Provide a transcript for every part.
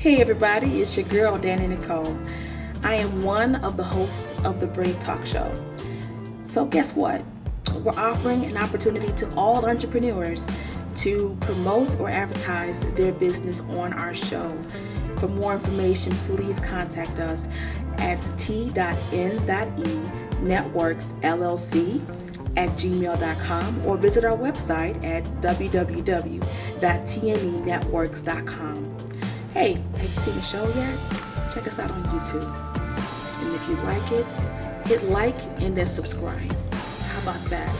Hey everybody, it's your girl Danny Nicole. I am one of the hosts of the Brave Talk Show. So guess what? We're offering an opportunity to all entrepreneurs to promote or advertise their business on our show. For more information, please contact us at t.n.e.networksllc@gmail.com or visit our website at www.tnenetworks.com. Hey, have you seen the show yet? Check us out on YouTube. And if you like it, hit like and then subscribe. How about that?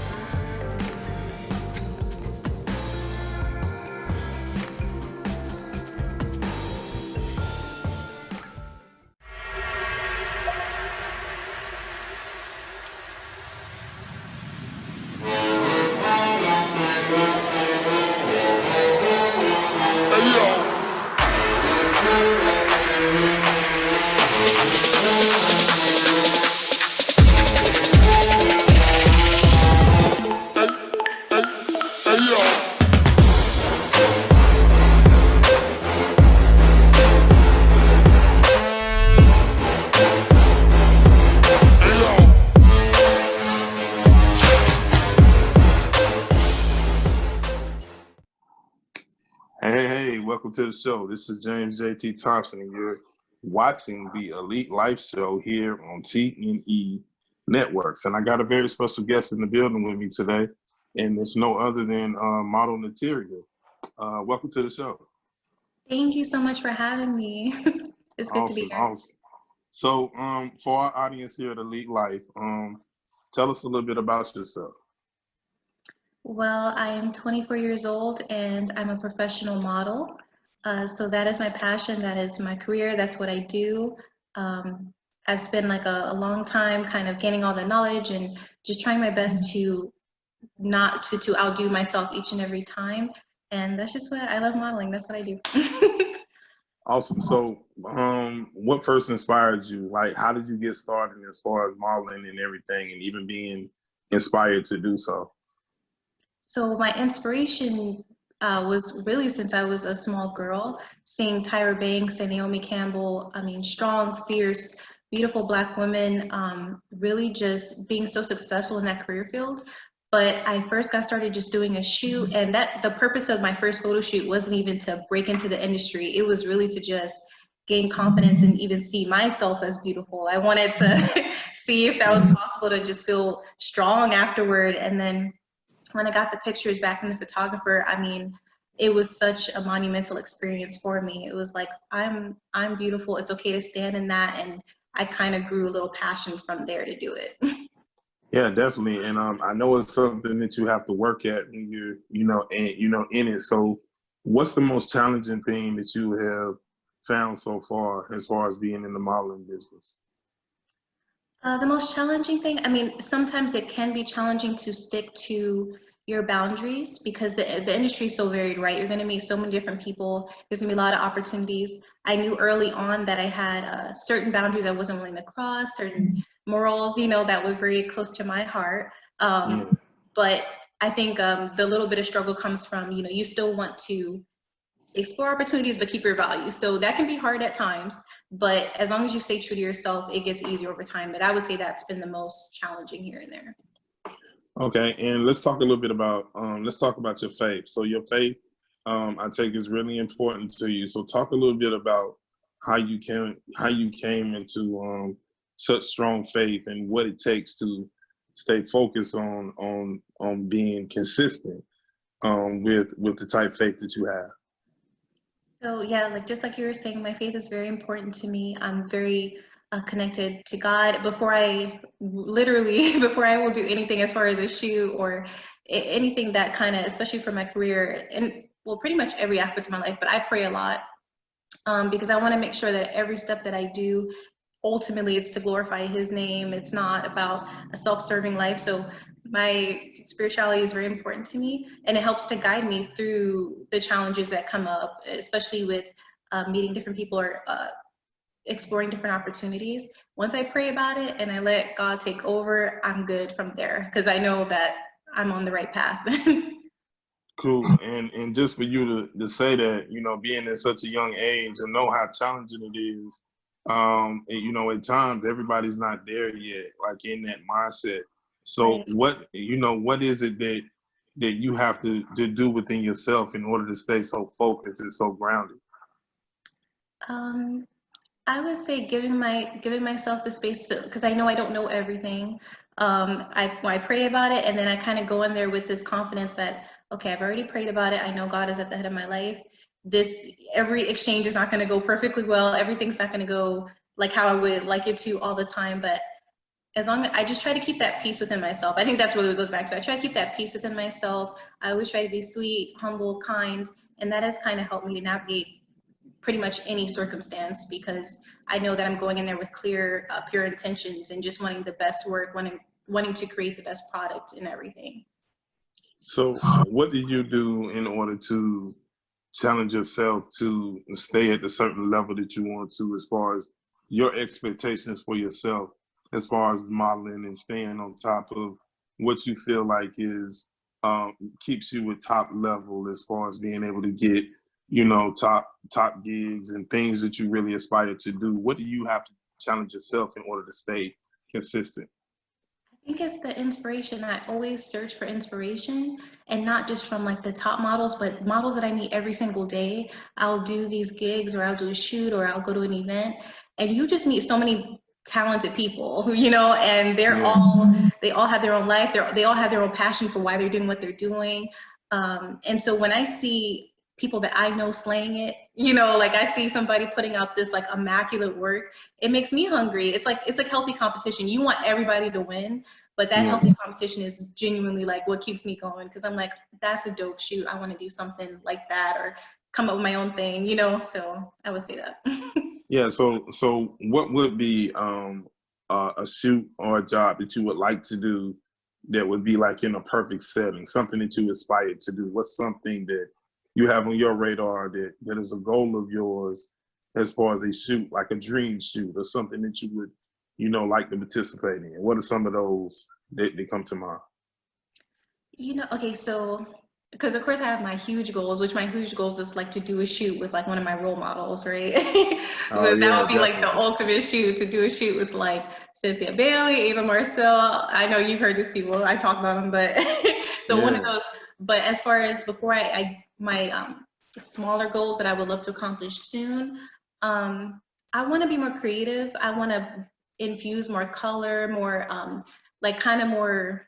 Hey, welcome to the show. This is James J.T. Thompson, and you're watching the Elite Life Show here on TNE Networks. And I got a very special guest in the building with me today, and it's no other than model NATIERA. Welcome to the show. Thank you so much for having me. It's good to be here. Awesome. So for our audience here at Elite Life, tell us a little bit about yourself. Well, I am 24 years old and I'm a professional model. So that is my passion, that is my career, that's what I do. I've spent like a long time kind of gaining all the knowledge and just trying my best to not to outdo myself each and every time. And that's just what I love modeling, that's what I do. Awesome. So what first inspired you? Like, how did you get started as far as modeling and everything, and even being inspired to do so? So my inspiration was really since I was a small girl, seeing Tyra Banks and Naomi Campbell, I mean, strong, fierce, beautiful Black women, really just being so successful in that career field. But I first got started just doing a shoot, and that the purpose of my first photo shoot wasn't even to break into the industry. It was really to just gain confidence and even see myself as beautiful. I wanted to see if that was possible, to just feel strong afterward. And then when I got the pictures back from the photographer, I mean, it was such a monumental experience for me. It was like, I'm beautiful, it's okay to stand in that, and I kind of grew a little passion from there to do it. Yeah, definitely. And I know it's something that you have to work at when you're, in it. So what's the most challenging thing that you have found so far as being in the modeling business? The most challenging thing, I mean, sometimes it can be challenging to stick to your boundaries because the industry is so varied, right? You're going to meet so many different people. There's going to be a lot of opportunities. I knew early on that I had certain boundaries I wasn't willing to cross, certain morals, that were very close to my heart. But I think the little bit of struggle comes from, you still want to explore opportunities but keep your values. So that can be hard at times, but as long as you stay true to yourself, it gets easier over time. But I would say that's been the most challenging here and there. Okay, and let's talk a little bit about your faith. So your faith, I take, is really important to you. So talk a little bit about how you came into such strong faith and what it takes to stay focused on being consistent with the type of faith that you have. So yeah, just like you were saying, my faith is very important to me. I'm very connected to God. Before I will do anything as far as a shoot or anything that kind of, especially for my career and pretty much every aspect of my life, but I pray a lot because I want to make sure that every step that I do, ultimately it's to glorify His name. It's not about a self-serving life. So my spirituality is very important to me, and it helps to guide me through the challenges that come up, especially with meeting different people or exploring different opportunities. Once I pray about it and I let God take over, I'm good from there because I know that I'm on the right path. Cool. And just for you to say that, you know, being at such a young age and know how challenging it is, and, you know, at times everybody's not there yet, like in that mindset. So Right. what, you know, what is it that you have to do within yourself in order to stay so focused and so grounded? Um, I would say giving myself the space to, because I know I don't know everything. When I pray about it, and then I kind of go in there with this confidence that, okay, I've already prayed about it. I know God is at the head of my life. Every exchange is not going to go perfectly well. Everything's not going to go like how I would like it to all the time. But as long as I just try to keep that peace within myself, I think that's what it goes back to. I try to keep that peace within myself. I always try to be sweet, humble, kind, and that has kind of helped me to navigate pretty much any circumstance, because I know that I'm going in there with clear, pure intentions and just wanting the best work, wanting to create the best product and everything. So what did you do in order to challenge yourself to stay at the certain level that you want to, as far as your expectations for yourself, as far as modeling and staying on top of what you feel like is keeps you at top level, as far as being able to get, you know, top gigs and things that you really aspire to do? What do you have to challenge yourself in order to stay consistent? I think it's the inspiration. I always search for inspiration, and not just from like the top models, but models that I meet every single day. I'll do these gigs, or I'll do a shoot, or I'll go to an event, and you just meet so many talented people who, and Yeah. they all have their own life. They all have their own passion for why they're doing what they're doing. And so when I see people that I know slaying it, like I see somebody putting out this like immaculate work, it makes me hungry. It's like healthy competition. You want everybody to win, but that Yeah. healthy competition is genuinely like what keeps me going, because I'm like, that's a dope shoot. I want to do something like that, or come up with my own thing, so I would say that. Yeah, so what would be a shoot or a job that you would like to do that would be like in a perfect setting, something that you aspire to do? What's something that you have on your radar that is a goal of yours, as far as a shoot, like a dream shoot, or something that you would, you know, like to participate in? What are some of those that come to mind? Okay, so because of course I have my huge goals, which my huge goals is like to do a shoot with like one of my role models, right? Oh So that yeah, would be like the definitely. ultimate shoot, to do a shoot with like Cynthia Bailey, Ava Marcel. I know you've heard these people, I talk about them, but so one of Yeah. those. But as far as before my smaller goals that I would love to accomplish soon, I want to be more creative. I want to infuse more color, more like kind of more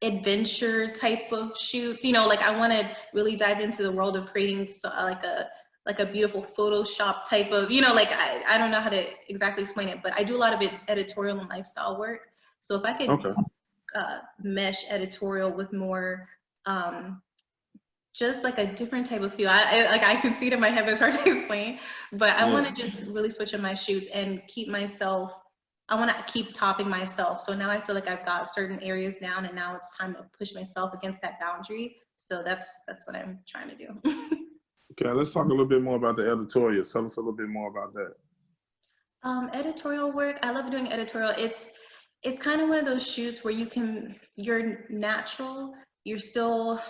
adventure type of shoots. Like I want to really dive into the world of creating like a beautiful Photoshop type of, like I don't know how to exactly explain it, but I do a lot of editorial and lifestyle work. So if I could Okay. mesh editorial with more just like a different type of feel. I can see it in my head, but it's hard to explain. But I want Yeah. to just really switch in my shoots and keep myself. I want to keep topping myself. So now I feel like I've got certain areas down, and now it's time to push myself against that boundary. So that's what I'm trying to do. Okay, let's talk a little bit more about the editorial. Tell us a little bit more about that. Editorial work. I love doing editorial. It's kind of one of those shoots where you're natural. You're still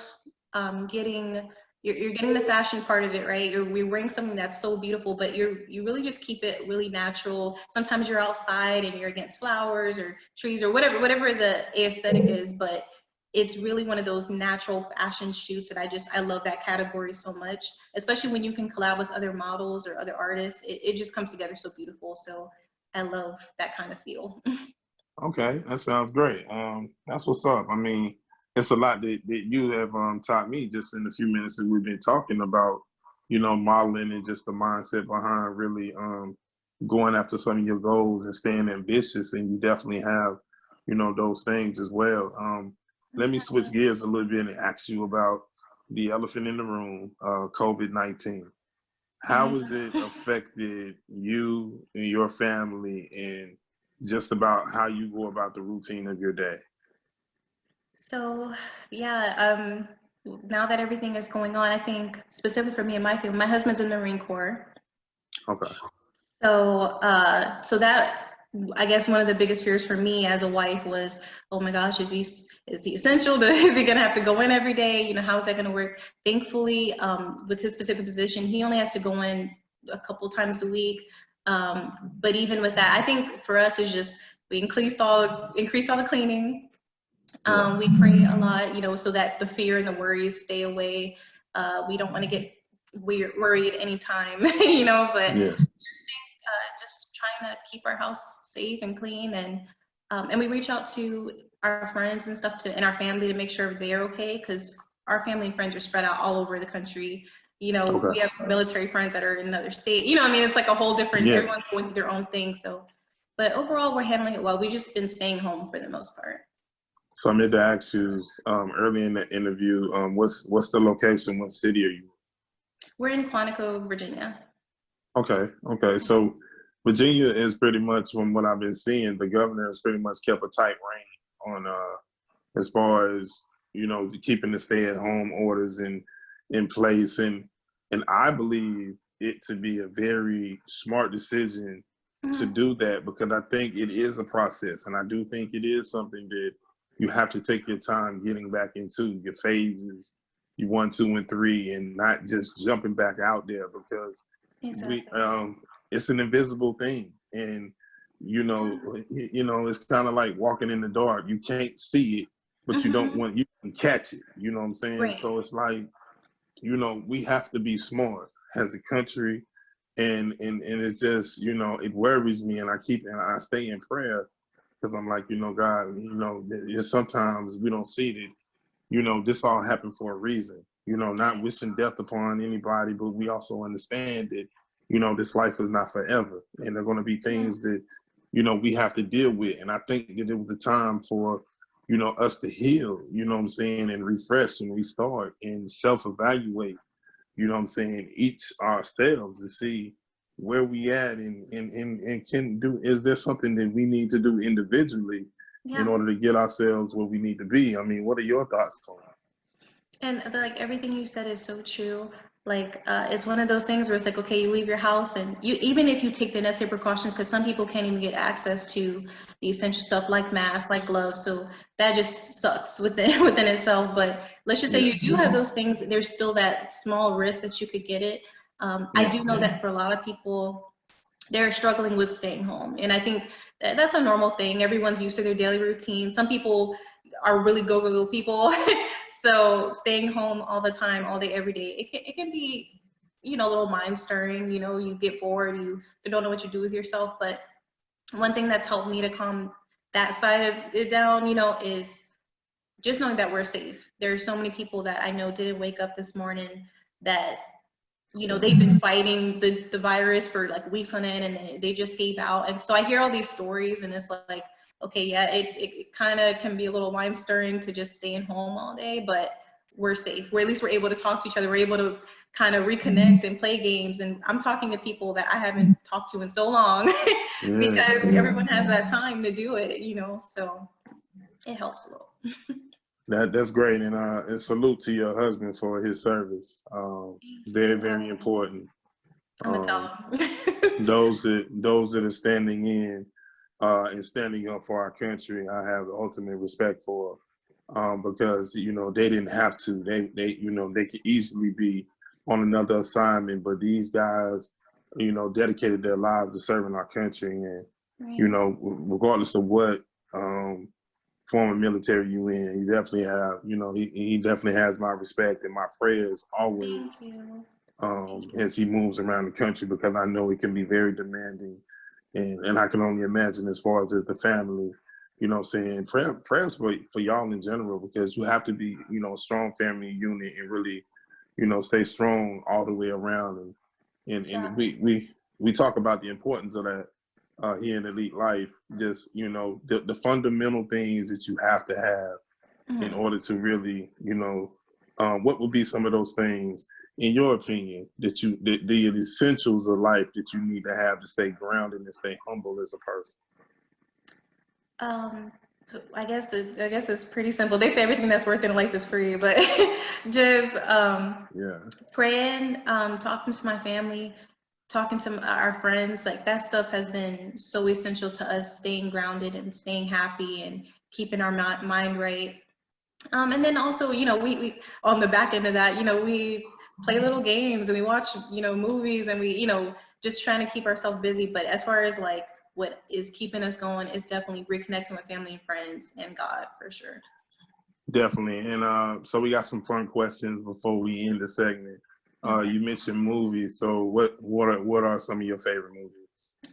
getting you're getting the fashion part of it, right? We're wearing something that's so beautiful, but you really just keep it really natural. Sometimes you're outside and you're against flowers or trees or whatever the aesthetic is, but it's really one of those natural fashion shoots that I love that category so much, especially when you can collab with other models or other artists. It just comes together so beautiful. So I love that kind of feel. Okay, that sounds great. That's what's up. I mean, it's a lot that you have taught me just in the few minutes that we've been talking about, you know, modeling and just the mindset behind really going after some of your goals and staying ambitious. And you definitely have, you know, those things as well. Let me switch gears a little bit and ask you about the elephant in the room, COVID-19. How has it affected you and your family, and just about how you go about the routine of your day? So yeah, now that everything is going on, I think specifically for me and my family, my husband's in the Marine Corps. Okay. So that I guess one of the biggest fears for me as a wife was, oh my gosh, is he essential? Is he gonna have to go in every day? You know, how is that gonna work? Thankfully, with his specific position, he only has to go in a couple times a week. But even with that, I think for us is just we increased all the cleaning. We pray a lot, you know, so that the fear and the worries stay away. We don't want to get worried anytime, you know, but just trying to keep our house safe and clean, and we reach out to our friends and stuff and our family to make sure they're okay, because our family and friends are spread out all over the country. You know, we have military friends that are in another state. You know, I mean, it's like a whole different. Everyone's going through their own thing. So, but overall, we're handling it well. We've just been staying home for the most part. So I meant to ask you early in the interview, what's the location? What city are you? We're in Quantico, Virginia. Okay. So Virginia is pretty much, from what I've been seeing, the governor has pretty much kept a tight rein on as far as, you know, keeping the stay-at-home orders in place, and I believe it to be a very smart decision to do that, because I think it is a process, and I do think it is something that you have to take your time getting back into your phases, you 1, 2, and 3, and not just jumping back out there, because it's an invisible thing, and you know, it's kind of like walking in the dark. You can't see it, but you can catch it. You know what I'm saying? Right. So it's like, you know, we have to be smart as a country, and it's just, you know, it worries me, and I stay in prayer, because I'm like, you know, God, you know, sometimes we don't see that, you know, this all happened for a reason. You know, not wishing death upon anybody, but we also understand that, you know, this life is not forever, and there are going to be things that, you know, we have to deal with. And I think that it was the time for, you know, us to heal, you know what I'm saying, and refresh and restart and self-evaluate, you know what I'm saying, each ourselves to see where we at, and can do, is there something that we need to do individually in order to get ourselves where we need to be? I mean, what are your thoughts on it? And like everything you said is so true. Like it's one of those things where it's like, okay, you leave your house, and you, even if you take the necessary precautions, because some people can't even get access to the essential stuff like masks, like gloves, so that just sucks within itself. But let's just say you do have those things, there's still that small risk that you could get it. I do know that for a lot of people, they're struggling with staying home, and I think that's a normal thing. Everyone's used to their daily routine. Some people are really go people. So staying home all the time, all day, every day, it can be, you know, a little mind stirring. You know, you get bored, you don't know what to do with yourself. But one thing that's helped me to calm that side of it down, you know, is just knowing that we're safe. There are so many people that I know didn't wake up this morning that, you know, they've been fighting the virus for like weeks on end, and they just gave out. And so I hear all these stories, and it's like, okay, yeah, it kind of can be a little mind stirring to just stay in home all day, but we're safe. At least we're able to talk to each other. We're able to kind of reconnect and play games. And I'm talking to people that I haven't talked to in so long because everyone has that time to do it, you know, so it helps a little. That's great, and salute to your husband for his service. Very, very important. I'm gonna tell him. Those that are standing in and standing up for our country, I have the ultimate respect for, because, you know, they didn't have to. They you know, they could easily be on another assignment, but these guys, you know, dedicated their lives to serving our country, and you know, regardless of what form of military you in, you definitely have, you know, he definitely has my respect and my prayers always. As he moves around the country, because I know it can be very demanding. And I can only imagine as far as the family, you know what I'm saying, prayers for y'all in general, because you have to be, you know, a strong family unit and really, you know, stay strong all the way around. And we talk about the importance of that here in Elite Life, just, you know, the fundamental things that you have to have in order to really, you know, what would be some of those things, in your opinion, that the essentials of life that you need to have to stay grounded and stay humble as a person? I guess it's pretty simple. They say everything that's worth in life is free, but just praying, talking to my family, talking to our friends, like that stuff has been so essential to us staying grounded and staying happy and keeping our mind right. And then also, you know, we on the back end of that, you know, we play little games and we watch, you know, movies, and we, you know, just trying to keep ourselves busy. But as far as like what is keeping us going is definitely reconnecting with family and friends and God, for sure. Definitely. And so we got some fun questions before we end the segment. You mentioned movies. So what are some of your favorite movies?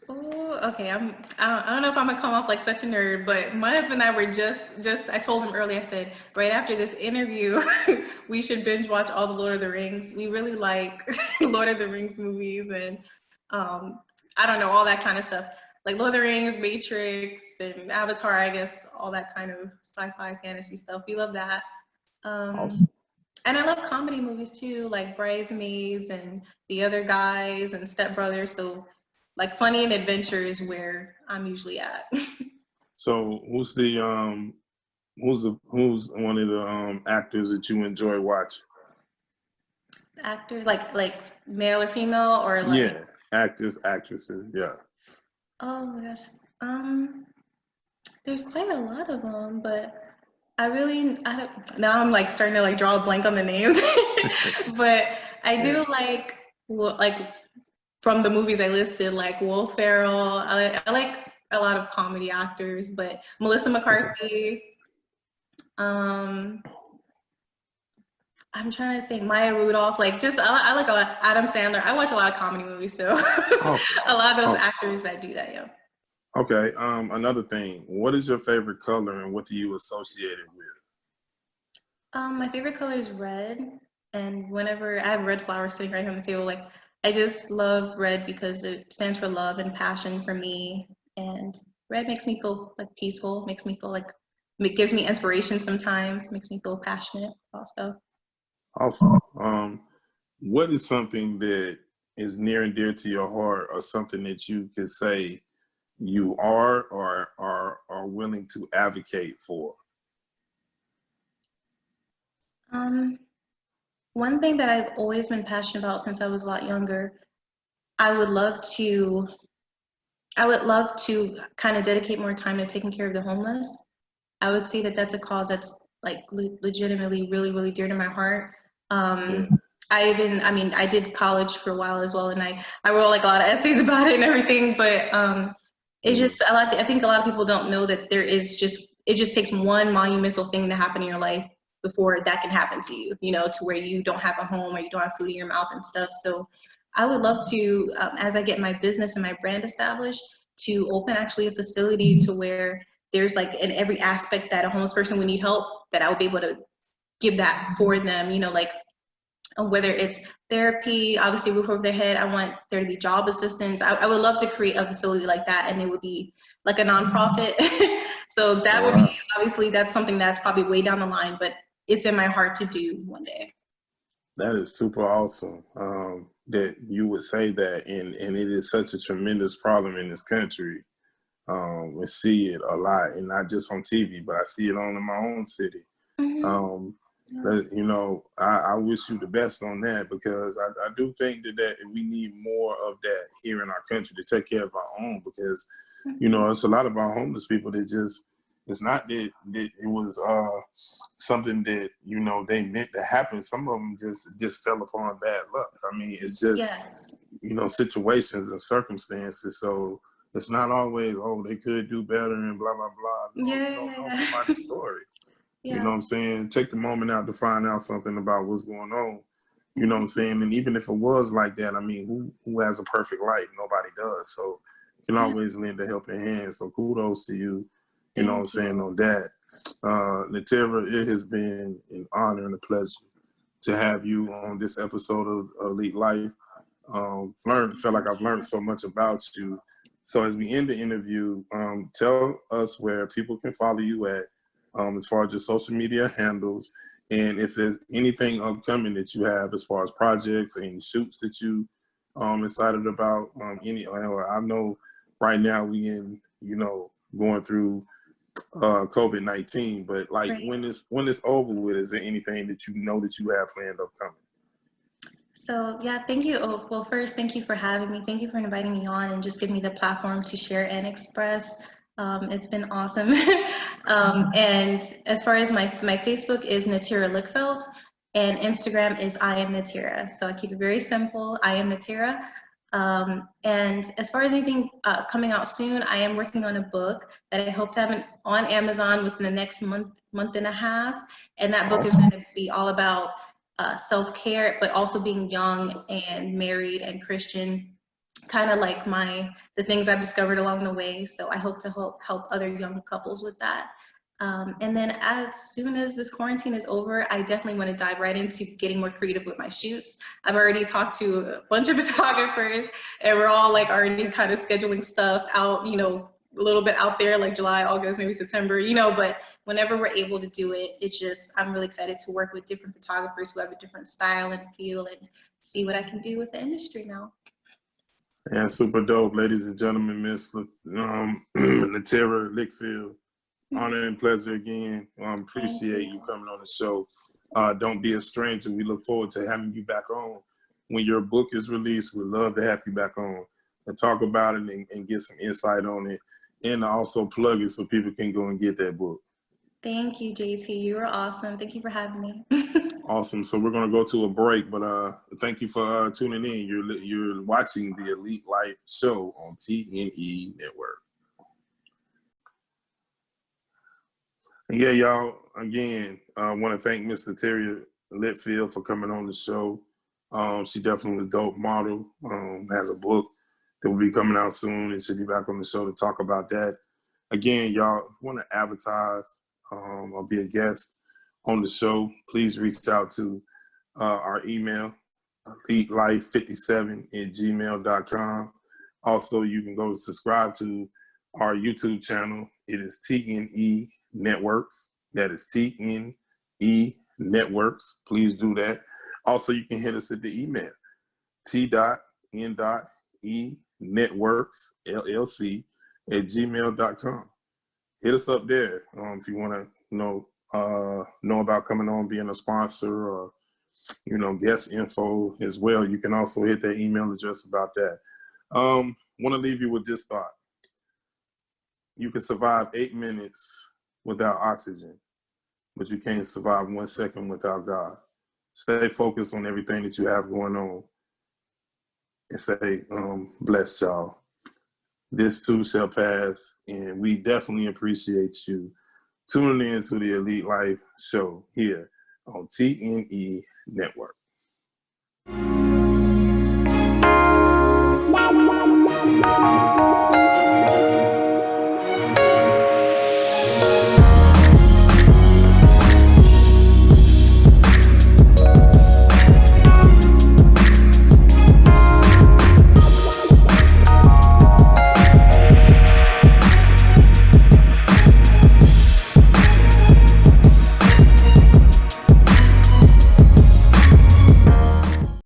Oh, okay. I don't know if I'm gonna come off like such a nerd, but my husband and I were just I told him earlier, I said, right after this interview, we should binge watch all the Lord of the Rings. We really like Lord of the Rings movies, and I don't know, all that kind of stuff. Like Lord of the Rings, Matrix, and Avatar, I guess, all that kind of sci-fi fantasy stuff. We love that. Awesome. And I love comedy movies too, like Bridesmaids and The Other Guys and Step Brothers. So like funny and adventure is where I'm usually at. So who's one of the actors that you enjoy watching? Actors, like male or female, or like? Yeah, actors, actresses, yeah. Oh, there's quite a lot of them, but I don't, now I'm like starting to like draw a blank on the names, but I do like from the movies I listed, like Will Ferrell. I like a lot of comedy actors, but Melissa McCarthy. I'm trying to think. Maya Rudolph, like just I like a lot. Adam Sandler. I watch a lot of comedy movies, so Awesome. a lot of those Awesome. actors that do that, yeah. Okay. Another thing. What is your favorite color, and what do you associate it with? My favorite color is red, and whenever I have red flowers sitting right here on the table, like I just love red because it stands for love and passion for me, and red makes me feel like peaceful, makes me feel like it gives me inspiration sometimes, makes me feel passionate about stuff. Awesome. What is something that is near and dear to your heart, or something that you could say you are or are willing to advocate for? One thing that I've always been passionate about since I was a lot younger, I would love to kind of dedicate more time to taking care of the homeless. I would say that that's a cause that's like legitimately really, really dear to my heart. Yeah. I did college for a while as well, and I wrote like a lot of essays about it and everything, but it's just I think a lot of people don't know that it just takes one monumental thing to happen in your life before that can happen to you, you know, to where you don't have a home or you don't have food in your mouth and stuff. So I would love to, as I get my business and my brand established, to open actually a facility to where there's like in every aspect that a homeless person would need help, that I would be able to give that for them, you know, like whether it's therapy, obviously roof over their head. I want there to be job assistance. I would love to create a facility like that, and it would be like a nonprofit. So that would be, obviously that's something that's probably way down the line, but it's in my heart to do one day. That is super awesome that you would say that, and it is such a tremendous problem in this country. We see it a lot, and not just on TV, but I see it on in my own city. You know, I wish you the best on that, because I do think that we need more of that here in our country to take care of our own, because, you know, it's a lot of our homeless people that just, it's not that it was something that, you know, they meant to happen. Some of them just fell upon bad luck. I mean, it's just, you know, situations and circumstances. So it's not always, oh, they could do better and blah, blah, blah. You don't know somebody's story. You know what I'm saying? Take the moment out to find out something about what's going on. You know what I'm saying? And even if it was like that, I mean, who has a perfect life? Nobody does. So you can always lend a helping hand. So kudos to you. You know what I'm saying on that. NATIERA, it has been an honor and a pleasure to have you on this episode of Elite Life. Felt like I've learned so much about you. So as we end the interview, tell us where people can follow you at, as far as your social media handles, and if there's anything upcoming that you have as far as projects or any shoots that you excited about. I know right now we in, you know, going through COVID-19, but like when it's over with, is there anything that you know that you have planned upcoming? So yeah, thank you. Oh, well, first, thank you for having me. Thank you for inviting me on and just giving me the platform to share and express. It's been awesome. And as far as my Facebook is NATIERA LICKFELDT, and Instagram is I am NATIERA. So I keep it very simple. I am NATIERA. And as far as anything coming out soon, I am working on a book that I hope to have on Amazon within the next month and a halh. And that book is going to be all about self-care, but also being young and married and Christian, kind of like the things I've discovered along the way. So I hope to help other young couples with that. And then as soon as this quarantine is over, I definitely want to dive right into getting more creative with my shoots. I've already talked to a bunch of photographers, and we're all like already kind of scheduling stuff out, you know, a little bit out there, like July, August, maybe September, you know, but whenever we're able to do it, it's just, I'm really excited to work with different photographers who have a different style and feel and see what I can do with the industry now. And super dope, ladies and gentlemen, Miss NATIERA LICKFELDT. Honor and pleasure again. Appreciate you coming on the show. Don't be a stranger. We look forward to having you back on. When your book is released, we'd love to have you back on and talk about it and get some insight on it, and also plug it so people can go and get that book. Thank you, JT. You were awesome. Thank you for having me. Awesome. So we're going to go to a break, but thank you for tuning in. You're watching the Elite Life Show on TNE Network. Yeah, y'all, again, I want to thank Miss NATIERA LICKFELDT for coming on the show. She definitely a dope model, has a book that will be coming out soon, and she'll be back on the show to talk about that. Again, y'all, if you want to advertise or be a guest on the show, please reach out to our email, elitelife57@gmail.com. Also, you can go subscribe to our YouTube channel. It is TNE Networks. That is TNE Networks. Please do that. Also, you can hit us at the email, t.n.e.networks.llc@gmail.com. Hit us up there if you want to know about coming on, being a sponsor, or guest info as well. You can also hit that email address about that. Want to leave you with this thought. You can survive 8 minutes without oxygen, but you can't survive 1 second without God. Stay focused on everything that you have going on and stay blessed, y'all. This too shall pass, and we definitely appreciate you tuning in to the Elite Life Show here on TNE Network.